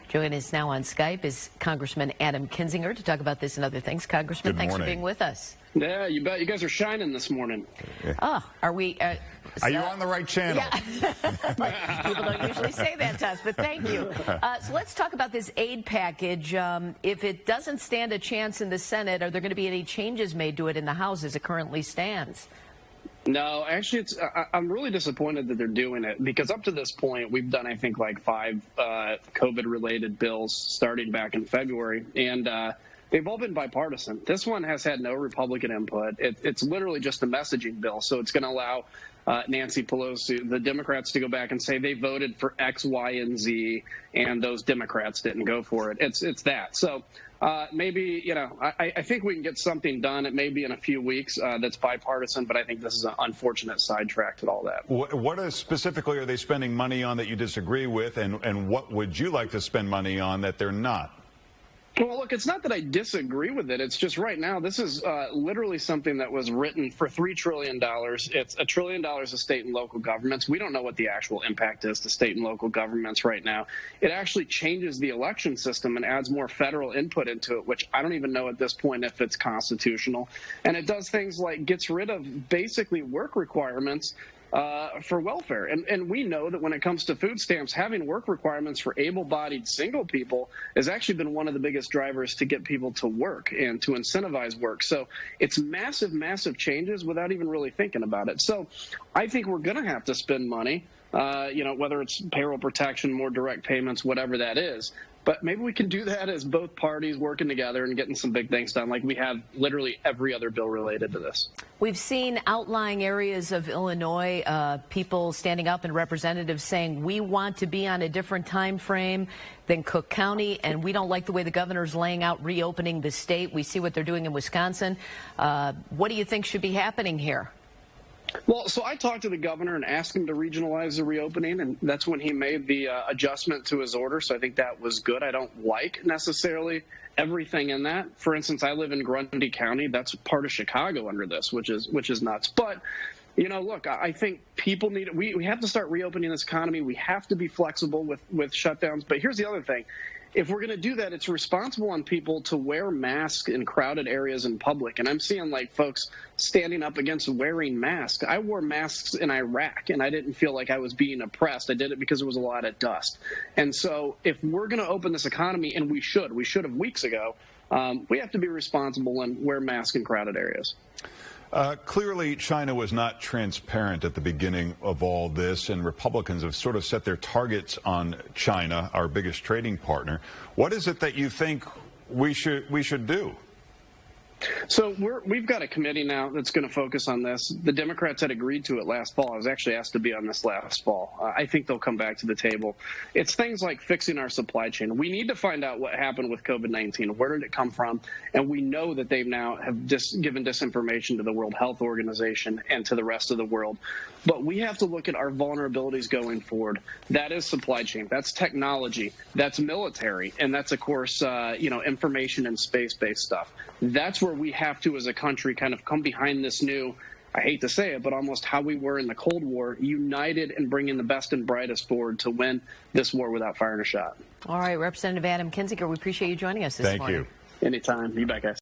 Joining us now on Skype is Congressman Adam Kinzinger to talk about this and other things. Congressman, thanks for being with us. Yeah, you bet. You guys are shining this morning. Oh, are we? Are you on the right channel? Yeah. People don't usually say that to us, but thank you. So let's talk about this aid package. If it doesn't stand a chance in the Senate, are there going to be any changes made to it in the House as it currently stands? No, actually, I'm really disappointed that they're doing it because up to this point, we've done, I think, like 5 COVID-related bills starting back in February, and they've all been bipartisan. This one has had no Republican input. It's literally just a messaging bill, so it's going to allow Nancy Pelosi, the Democrats, to go back and say they voted for X, Y, and Z, and those Democrats didn't go for it. It's that. So maybe, I think we can get something done. It may be in a few weeks that's bipartisan, but I think this is an unfortunate sidetrack to all that. What specifically are they spending money on that you disagree with, and what would you like to spend money on that they're not? Well, look, it's not that I disagree with it. It's just right now, this is literally something that was written for $3 trillion. It's $1 trillion to state and local governments. We don't know what the actual impact is to state and local governments right now. It actually changes the election system and adds more federal input into it, which I don't even know at this point if it's constitutional. And it does things like gets rid of basically work requirements for welfare. And we know that when it comes to food stamps, having work requirements for able-bodied single people has actually been one of the biggest drivers to get people to work and to incentivize work. So it's massive, massive changes without even really thinking about it. So I think we're going to have to spend money, whether it's payroll protection, more direct payments, whatever that is. But maybe we can do that as both parties working together and getting some big things done, like we have literally every other bill related to this. We've seen outlying areas of Illinois, people standing up and representatives saying we want to be on a different time frame than Cook County, and we don't like the way the governor's laying out reopening the state. We see what they're doing in Wisconsin. What do you think should be happening here? Well, so I talked to the governor and asked him to regionalize the reopening, and that's when he made the adjustment to his order. So I think that was good. I don't like necessarily everything in that. For instance, I live in Grundy County. That's part of Chicago under this, which is nuts. But look, I think people need we have to start reopening this economy. We have to be flexible with shutdowns. But here's the other thing. If we're going to do that, it's responsible on people to wear masks in crowded areas in public. And I'm seeing like folks standing up against wearing masks. I wore masks in Iraq, and I didn't feel like I was being oppressed. I did it because there was a lot of dust. And so if we're going to open this economy, and we should have weeks ago, we have to be responsible and wear masks in crowded areas. Clearly, China was not transparent at the beginning of all this, and Republicans have sort of set their targets on China, our biggest trading partner. What is it that you think we should do? So we've got a committee now that's going to focus on this. The Democrats had agreed to it last fall. I was actually asked to be on this last fall. I think they'll come back to the table. It's things like fixing our supply chain. We need to find out what happened with COVID-19. Where did it come from? And we know that they've now have given disinformation to the World Health Organization and to the rest of the world. But we have to look at our vulnerabilities going forward. That is supply chain. That's technology. That's military. And that's, of course, information and space-based stuff. That's where we have to, as a country, kind of come behind this new, I hate to say it, but almost how we were in the Cold War, united and bringing the best and brightest forward to win this war without firing a shot. All right, Representative Adam Kinzinger, we appreciate you joining us this morning. Thank you. Anytime. Be back, guys.